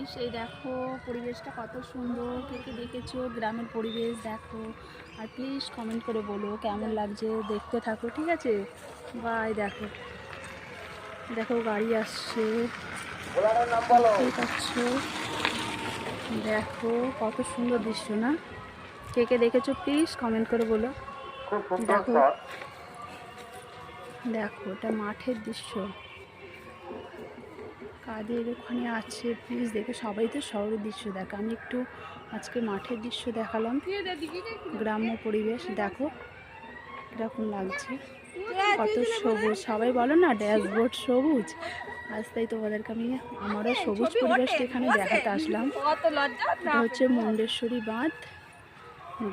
Guys, এই দেখো পরিবেশটা কত সুন্দর। কে কে দেখেছো গ্রামের পরিবেশ? দেখো আর প্লিজ কমেন্ট করে বলো কেমন লাগছে। দেখতে থাকো, ঠিক আছে? বাই। দেখো দেখো গাড়ি আসছে, দেখতেই পাচ্ছ। দেখো কত সুন্দর দৃশ্য না? কে কে দেখেছো প্লিজ কমেন্ট করে বলো। দেখো দেখো এটা মাঠের দৃশ্য, কাদের ওখানে আছে প্লিজ দেখো। সবাই তো শহরের দৃশ্য দেখো, আমি একটু আজকে মাঠের দৃশ্য দেখালাম, গ্রাম্য পরিবেশ। দেখো কীরকম লাগছে, কত সবুজ। সবাই বলো না ড্যাশবোর্ড সবুজ, আজ তাই তোমাদেরকে আমি আমারও সবুজ পরিবেশটা এখানে দেখাতে আসলাম। এটা হচ্ছে মুন্ডেশ্বরী বাঁধ,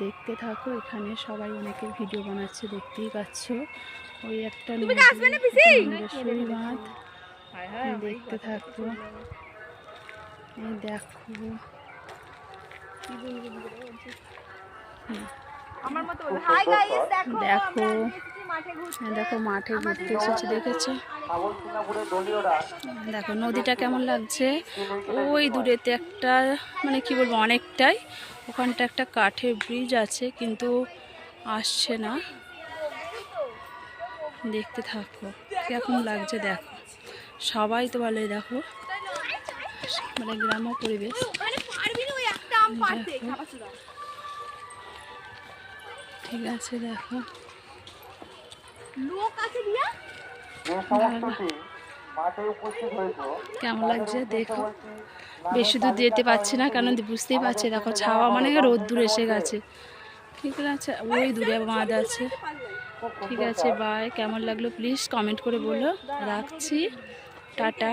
দেখতে থাকো। এখানে সবাই অনেকে ভিডিও বানাচ্ছে, দেখতেই পাচ্ছ। ওই একটা মুন্ডেশ্বরী বাঁধ, দেখতে থাকো। এই দেখো দেখো দেখো মাঠে ঘুরতে এসেছে, দেখেছো? দেখো নদীটা কেমন লাগছে। ওই দূরেতে একটা মানে কি বলবো অনেকটাই, ওখানটা একটা কাঠের ব্রিজ আছে কিন্তু আসছে না। দেখতে থাকো কেমন লাগছে। দেখো সবাই তো ভালোই, দেখো মানে গ্রাম্য পরিবেশ। ঠিক আছে, দেখো কেমন লাগছে। দেখো বেশি দূর যেতে পারছি না, কারণ বুঝতেই পারছি দেখো ছাওয়া মানে রোদ্দুর এসে গেছে। ঠিক আছে, ওই দূরে বাঁধ আছে। ঠিক আছে, বাই। কেমন লাগলো প্লিজ কমেন্ট করে বলো। রাখছি, টাটা।